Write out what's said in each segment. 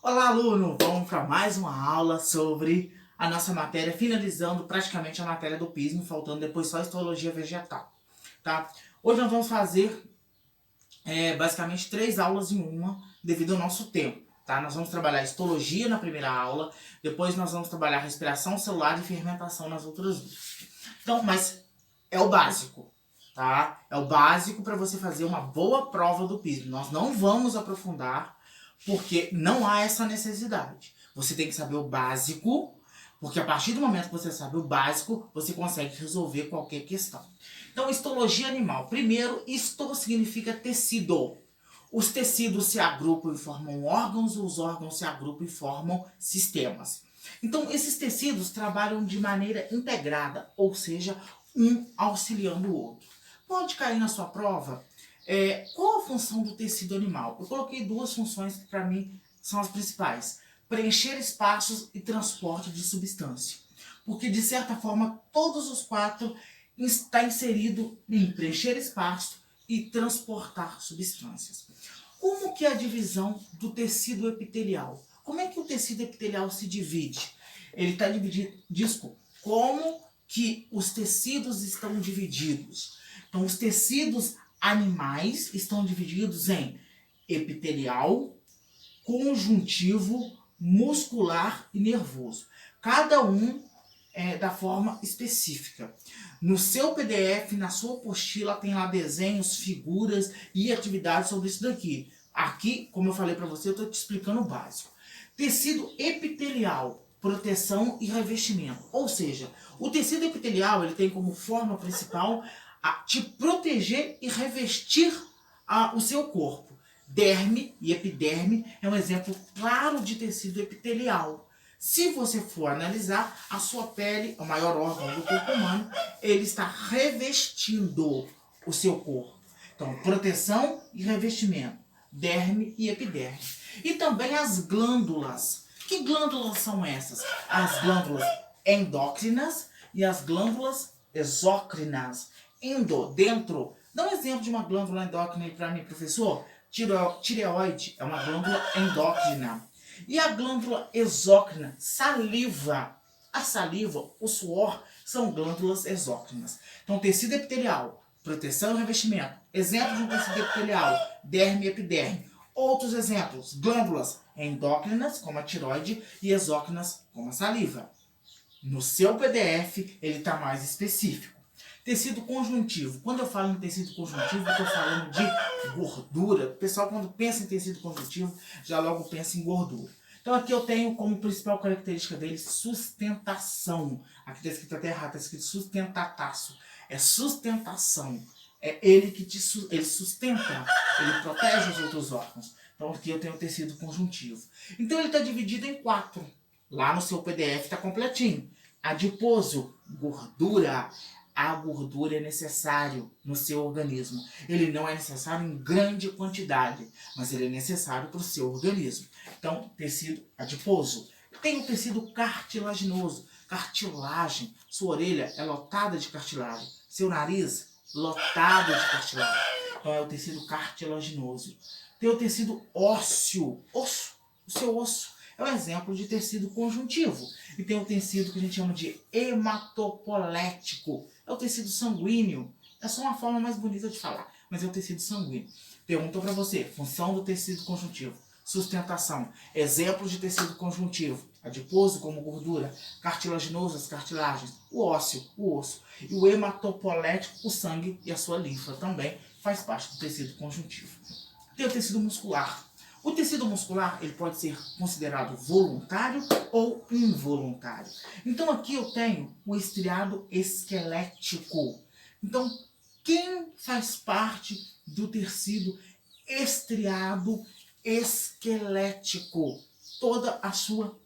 Olá, aluno! Vamos para mais uma aula sobre a nossa matéria, finalizando praticamente a matéria do pismo, faltando depois só histologia vegetal, tá? Hoje nós vamos fazer basicamente 3 aulas em uma, devido ao nosso tempo, tá? Nós vamos trabalhar histologia na primeira aula, depois nós vamos trabalhar respiração celular e fermentação nas outras duas. Então, mas é o básico, tá? É o básico para você fazer uma boa prova do pismo. Nós não vamos aprofundar, porque não há essa necessidade. Você tem que saber o básico, porque a partir do momento que você sabe o básico, você consegue resolver qualquer questão. Então, histologia animal. Primeiro, histo significa tecido. Os tecidos se agrupam e formam órgãos, os órgãos se agrupam e formam sistemas. Então, esses tecidos trabalham de maneira integrada, ou seja, um auxiliando o outro. Pode cair na sua prova qual a função do tecido animal? Eu coloquei 2 funções que para mim são as principais. Preencher espaços e transporte de substância. Porque de certa forma todos os 4 está inserido em preencher espaço e transportar substâncias. Como que é a divisão do tecido epitelial? Como é que o tecido epitelial se divide? Ele está dividido, como que os tecidos estão divididos? Então, os tecidos animais estão divididos em epitelial, conjuntivo, muscular e nervoso. Cada um da forma específica. No seu PDF, na sua apostila, tem lá desenhos, figuras e atividades sobre isso daqui. Aqui, como eu falei para você, eu estou te explicando o básico. Tecido epitelial, proteção e revestimento. Ou seja, o tecido epitelial ele tem como forma principal te proteger e revestir o seu corpo. Derme e epiderme é um exemplo claro de tecido epitelial. Se você for analisar, a sua pele, o maior órgão do corpo humano, ele está revestindo o seu corpo. Então, proteção e revestimento, derme e epiderme. E também as glândulas. Que glândulas são essas? As glândulas endócrinas e as glândulas exócrinas. Endo, dentro. Dá um exemplo de uma glândula endócrina para mim, professor. Tireoide é uma glândula endócrina. E a glândula exócrina, saliva. A saliva, o suor, são glândulas exócrinas. Então, tecido epitelial, proteção e revestimento. Exemplo de um tecido epitelial, derme e epiderme. Outros exemplos, glândulas endócrinas, como a tireoide, e exócrinas, como a saliva. No seu PDF, ele está mais específico. Tecido conjuntivo. Quando eu falo em tecido conjuntivo, eu estou falando de gordura. O pessoal, quando pensa em tecido conjuntivo, já logo pensa em gordura. Então, aqui eu tenho como principal característica dele sustentação. Aqui está escrito até errado, está escrito sustentataço. É sustentação. É ele que ele sustenta, ele protege os outros órgãos. Então, aqui eu tenho o tecido conjuntivo. Então, ele está dividido em 4. Lá no seu PDF está completinho. Adiposo, gordura. A gordura é necessário no seu organismo. Ele não é necessário em grande quantidade, mas ele é necessário para o seu organismo. Então, tecido adiposo. Tem o tecido cartilaginoso. Cartilagem. Sua orelha é lotada de cartilagem. Seu nariz, lotado de cartilagem. Então, é o tecido cartilaginoso. Tem o tecido ósseo. Osso. O seu osso é um exemplo de tecido conjuntivo. E tem o tecido que a gente chama de hematopolético. É o tecido sanguíneo. É só uma forma mais bonita de falar, mas é o tecido sanguíneo. Perguntou para você, função do tecido conjuntivo. Sustentação. Exemplos de tecido conjuntivo. Adiposo, como gordura. Cartilaginoso, as cartilagens. O ósseo, o osso. E o hematopolético, o sangue e a sua linfa também faz parte do tecido conjuntivo. Tem o tecido muscular. O tecido muscular ele pode ser considerado voluntário ou involuntário. Então aqui eu tenho o estriado esquelético. Então, quem faz parte do tecido estriado esquelético? Toda a sua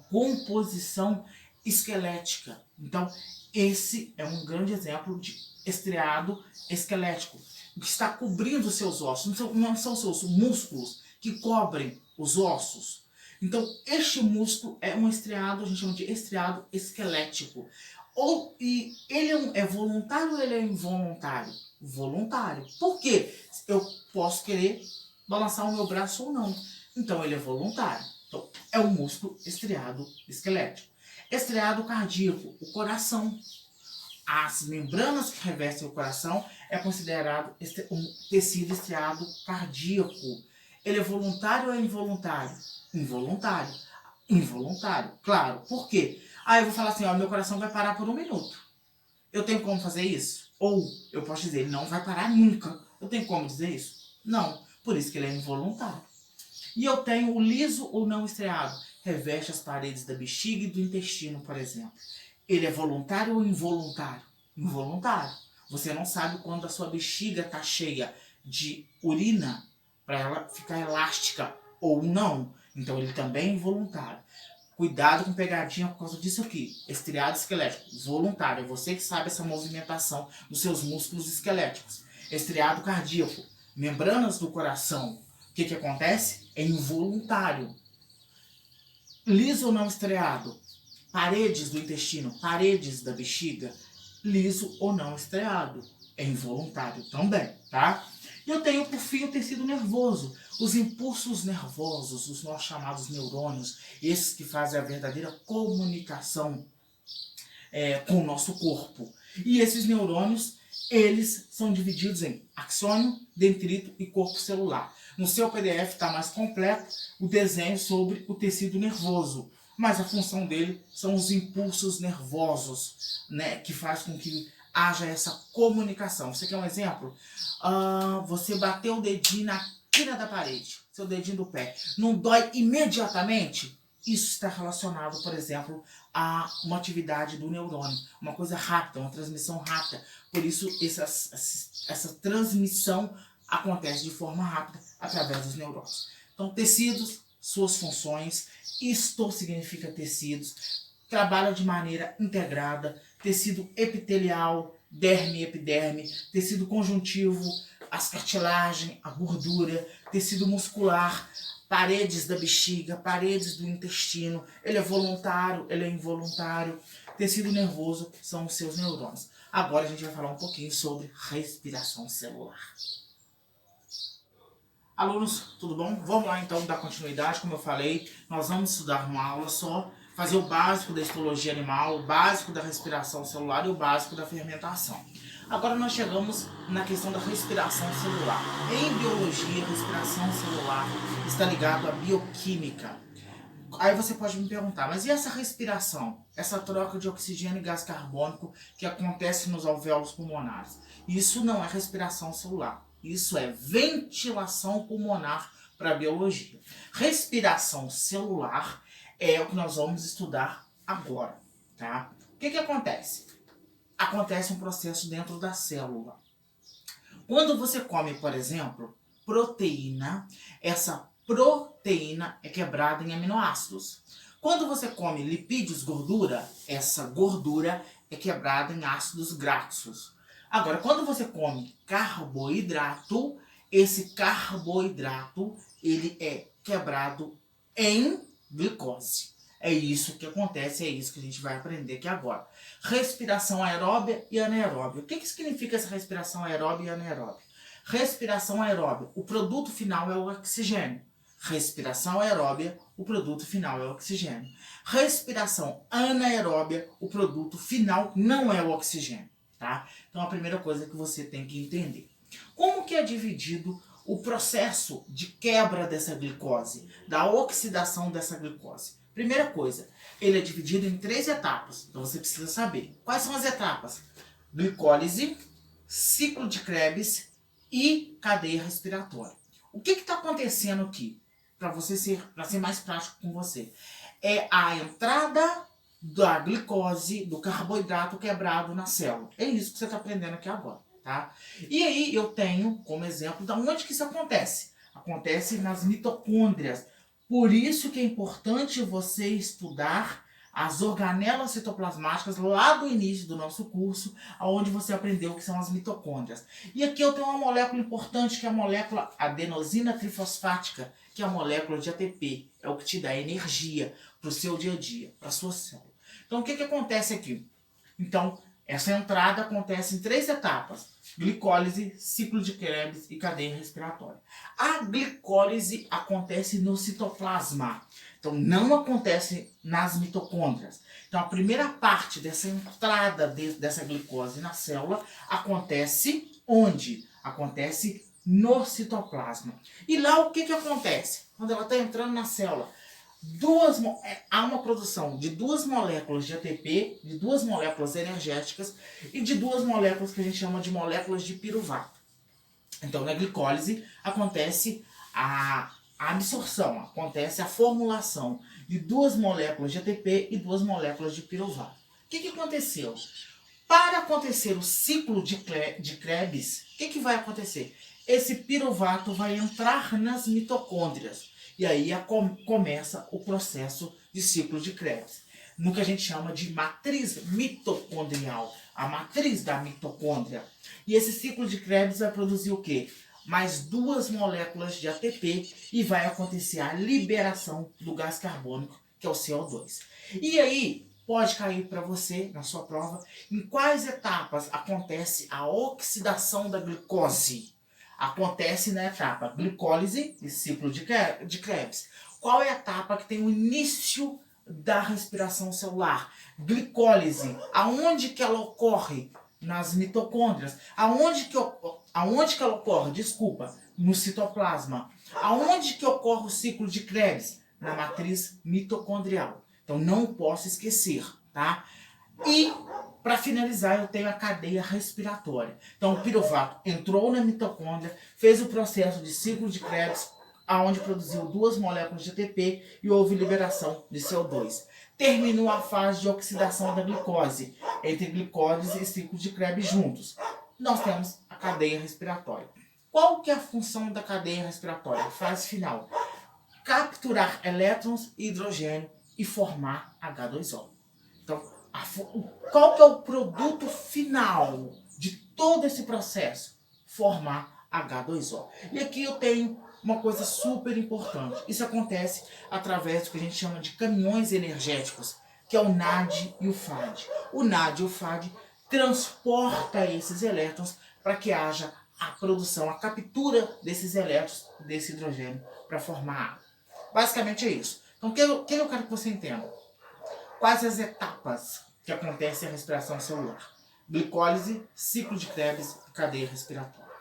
composição esquelética. Então, esse é um grande exemplo de estriado esquelético, que está cobrindo os seus ossos. Não são seus músculos que cobrem os ossos. Então, este músculo é um estriado, a gente chama de estriado esquelético. E ele é voluntário ou ele é involuntário? Voluntário. Por quê? Eu posso querer balançar o meu braço ou não. Então ele é voluntário. Então é um músculo estriado esquelético. Estriado cardíaco, o coração. As membranas que revestem o coração é considerado um tecido estriado cardíaco. Ele é voluntário ou é involuntário? Involuntário. Involuntário, claro. Por quê? Eu vou falar assim, ó, meu coração vai parar por 1 minuto. Eu tenho como fazer isso? Ou eu posso dizer, ele não vai parar nunca. Eu tenho como dizer isso? Não. Por isso que ele é involuntário. E eu tenho o liso ou não estriado. Reveste as paredes da bexiga e do intestino, por exemplo. Ele é voluntário ou involuntário? Involuntário. Você não sabe quando a sua bexiga está cheia de urina para ela ficar elástica ou não. Então ele também é involuntário. Cuidado com pegadinha por causa disso aqui. Estriado esquelético, voluntário. É você que sabe essa movimentação dos seus músculos esqueléticos. Estriado cardíaco, membranas do coração. O que acontece? É involuntário. Liso ou não estriado? Paredes do intestino, paredes da bexiga. Liso ou não estriado? É involuntário também, tá? E eu tenho, por fim, o tecido nervoso. Os impulsos nervosos, os nossos chamados neurônios, esses que fazem a verdadeira comunicação com o nosso corpo. E esses neurônios, eles são divididos em axônio, dendrito e corpo celular. No seu PDF está mais completo o desenho sobre o tecido nervoso. Mas a função dele são os impulsos nervosos, né, que faz com que haja essa comunicação. Você quer um exemplo? Você bateu o dedinho na quina da parede, seu dedinho do pé. Não dói imediatamente? Isso está relacionado, por exemplo, a uma atividade do neurônio. Uma coisa rápida, uma transmissão rápida. Por isso, essa transmissão acontece de forma rápida através dos neurônios. Então, tecidos, suas funções. Isto significa tecidos. Trabalha de maneira integrada. Tecido epitelial, derme e epiderme. Tecido conjuntivo, as cartilagens, a gordura. Tecido muscular, paredes da bexiga, paredes do intestino. Ele é voluntário, ele é involuntário. Tecido nervoso são os seus neurônios. Agora a gente vai falar um pouquinho sobre respiração celular. Alunos, tudo bom? Vamos lá então dar continuidade. Como eu falei, nós vamos estudar uma aula só, fazer o básico da histologia animal, o básico da respiração celular e o básico da fermentação. Agora nós chegamos na questão da respiração celular. Em biologia, a respiração celular está ligada à bioquímica. Aí você pode me perguntar, mas e essa respiração? Essa troca de oxigênio e gás carbônico que acontece nos alvéolos pulmonares? Isso não é respiração celular. Isso é ventilação pulmonar para a biologia. Respiração celular é o que nós vamos estudar agora, tá? O que acontece? Acontece um processo dentro da célula. Quando você come, por exemplo, proteína, essa proteína é quebrada em aminoácidos. Quando você come lipídios, gordura, essa gordura é quebrada em ácidos graxos. Agora, quando você come carboidrato, esse carboidrato ele é quebrado em glicose. É isso que acontece, é isso que a gente vai aprender aqui agora. Respiração aeróbia e anaeróbia. O que significa essa respiração aeróbia e anaeróbia? Respiração aeróbia, o produto final é o oxigênio. Respiração aeróbia, o produto final é o oxigênio. Respiração anaeróbia, o produto final não é o oxigênio, tá? Então a primeira coisa que você tem que entender. Como que é dividido o processo de quebra dessa glicose, da oxidação dessa glicose? Primeira coisa, ele é dividido em 3 etapas, então você precisa saber. Quais são as etapas? Glicólise, ciclo de Krebs e cadeia respiratória. O que está acontecendo aqui? Para ser mais prático com você. É a entrada da glicose, do carboidrato quebrado na célula. É isso que você está aprendendo aqui agora, tá? E aí eu tenho como exemplo de onde que isso acontece. Acontece nas mitocôndrias. Por isso que é importante você estudar as organelas citoplasmáticas lá do início do nosso curso, onde você aprendeu o que são as mitocôndrias. E aqui eu tenho uma molécula importante, que é a molécula adenosina trifosfática, que é a molécula de ATP. É o que te dá energia para o seu dia a dia, para a sua célula. Então, o que acontece aqui? Então, Essa entrada acontece em 3 etapas: glicólise, ciclo de Krebs e cadeia respiratória. A glicólise acontece no citoplasma, então não acontece nas mitocôndrias. Então a primeira parte dessa entrada dessa glicose na célula acontece onde? Acontece no citoplasma. E lá o que acontece? Quando ela está entrando na célula, há uma produção de 2 moléculas de ATP, de 2 moléculas energéticas e de 2 moléculas que a gente chama de moléculas de piruvato. Então, na glicólise acontece a absorção, acontece a formulação de 2 moléculas de ATP e 2 moléculas de piruvato. O que aconteceu? Para acontecer o ciclo de Krebs, o que vai acontecer? Esse piruvato vai entrar nas mitocôndrias. E aí começa o processo de ciclo de Krebs, no que a gente chama de matriz mitocondrial, a matriz da mitocôndria. E esse ciclo de Krebs vai produzir o quê? Mais 2 moléculas de ATP e vai acontecer a liberação do gás carbônico, que é o CO2. E aí, pode cair para você, na sua prova, em quais etapas acontece a oxidação da glicose? Acontece na etapa glicólise e ciclo de Krebs. Qual é a etapa que tem o início da respiração celular? Glicólise. Aonde que ela ocorre? Nas mitocôndrias. Aonde que ela ocorre? Desculpa, no citoplasma. Aonde que ocorre o ciclo de Krebs? Na matriz mitocondrial. Então não posso esquecer, tá? E para finalizar, eu tenho a cadeia respiratória. Então, o piruvato entrou na mitocôndria, fez o processo de ciclo de Krebs, aonde produziu 2 moléculas de ATP e houve liberação de CO2. Terminou a fase de oxidação da glicose, entre glicólise e ciclo de Krebs juntos. Nós temos a cadeia respiratória. Qual que é a função da cadeia respiratória? A fase final: capturar elétrons e hidrogênio e formar H2O. Então, qual que é o produto final de todo esse processo? Formar H2O. E aqui eu tenho uma coisa super importante. Isso acontece através do que a gente chama de caminhões energéticos, que é o NAD e o FAD. O NAD e o FAD transporta esses elétrons para que haja a produção, a captura desses elétrons, desse hidrogênio, para formar água. Basicamente é isso. Então, o que eu quero que você entenda? Quais as etapas que acontece a respiração celular? Glicólise, ciclo de Krebs e cadeia respiratória.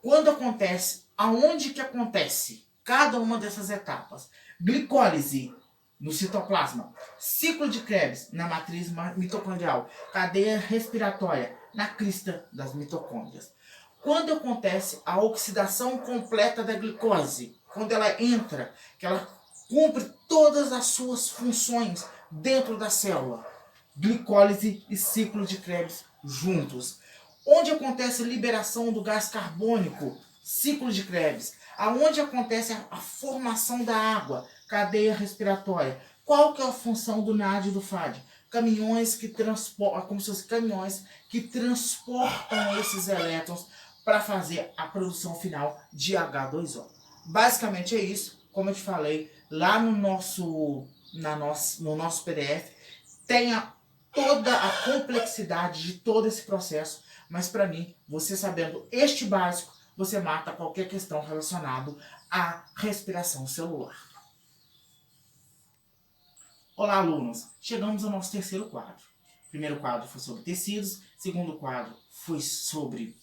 Quando acontece, aonde que acontece cada uma dessas etapas? Glicólise no citoplasma, ciclo de Krebs na matriz mitocondrial, cadeia respiratória na crista das mitocôndrias. Quando acontece a oxidação completa da glicose, quando ela entra, que ela cumpre todas as suas funções dentro da célula, glicólise e ciclo de Krebs juntos. Onde acontece a liberação do gás carbônico, ciclo de Krebs. Aonde acontece a formação da água, cadeia respiratória. Qual que é a função do NAD e do FAD? Caminhões que transportam, como se fossem caminhões que transportam esses elétrons para fazer a produção final de H2O. Basicamente é isso. Como eu te falei, lá no nosso PDF tem toda a complexidade de todo esse processo, mas para mim, você sabendo este básico, você mata qualquer questão relacionada à respiração celular. Olá, alunos! Chegamos ao nosso terceiro quadro. O primeiro quadro foi sobre tecidos, o segundo quadro foi sobre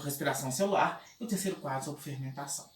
respiração celular e o terceiro quadro sobre fermentação.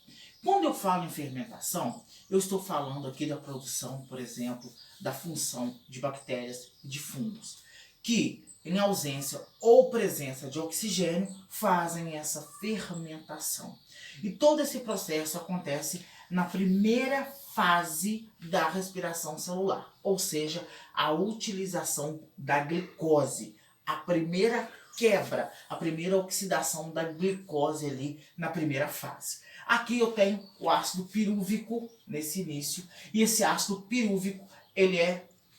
Quando eu falo em fermentação, eu estou falando aqui da produção, por exemplo, da função de bactérias e de fungos, que em ausência ou presença de oxigênio fazem essa fermentação. E todo esse processo acontece na primeira fase da respiração celular, ou seja, a utilização da glicose, a primeira quebra, a primeira oxidação da glicose ali na primeira fase. Aqui eu tenho o ácido pirúvico nesse início, e esse ácido pirúvico,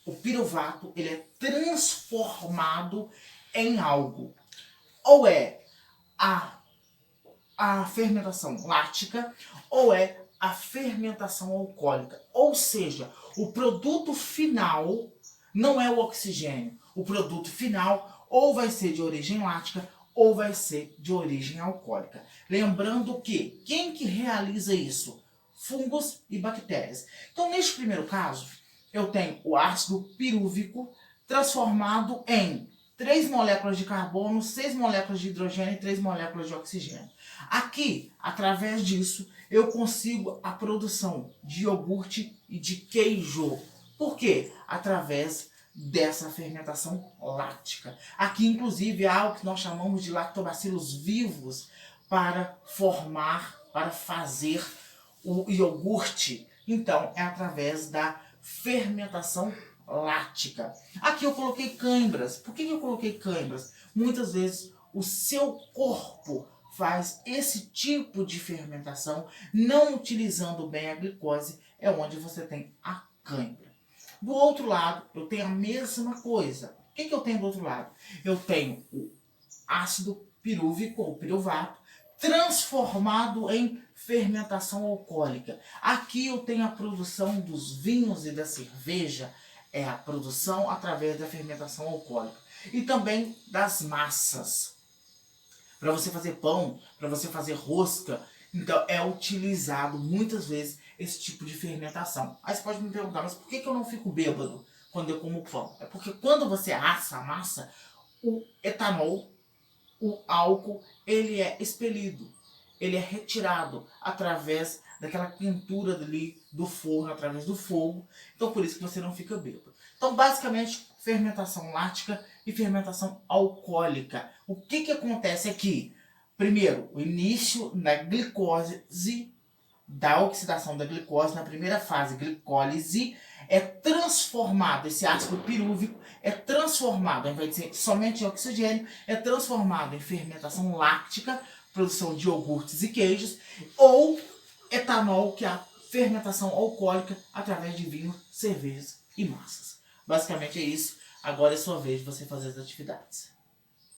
o piruvato, ele é transformado em algo. Ou é a fermentação láctica, ou é a fermentação alcoólica. Ou seja, o produto final não é o oxigênio. o produto final ou vai ser de origem lática ou vai ser de origem alcoólica. Lembrando que quem que realiza isso? Fungos e bactérias. Então, neste primeiro caso, eu tenho o ácido pirúvico transformado em 3 moléculas de carbono, 6 moléculas de hidrogênio e 3 moléculas de oxigênio. Aqui, através disso, eu consigo a produção de iogurte e de queijo. Por quê? Através dessa fermentação láctica. Aqui, inclusive, há algo que nós chamamos de lactobacilos vivos para fazer o iogurte. Então, é através da fermentação láctica. Aqui eu coloquei cãibras. Por que eu coloquei cãibras? Muitas vezes o seu corpo faz esse tipo de fermentação, não utilizando bem a glicose, é onde você tem a cãibra. Do outro lado, eu tenho a mesma coisa. O que eu tenho do outro lado? Eu tenho o ácido pirúvico, ou piruvato, transformado em fermentação alcoólica. Aqui eu tenho a produção dos vinhos e da cerveja, é a produção através da fermentação alcoólica. E também das massas. Para você fazer pão, para você fazer rosca, então é utilizado muitas vezes esse tipo de fermentação. Aí você pode me perguntar, mas por que eu não fico bêbado quando eu como pão? É porque quando você assa a massa, o etanol, o álcool, ele é expelido, ele é retirado através daquela quentura ali do forno, através do fogo. Então por isso que você não fica bêbado. Então basicamente fermentação láctica e fermentação alcoólica. O que acontece aqui? Primeiro, o início da glicose, da oxidação da glicose, na primeira fase, glicólise, é transformado, esse ácido pirúvico é transformado, ao invés de ser somente oxigênio, é transformado em fermentação láctica, produção de iogurtes e queijos, ou etanol, que é a fermentação alcoólica através de vinho, cervejas e massas. Basicamente é isso. Agora é sua vez de você fazer as atividades.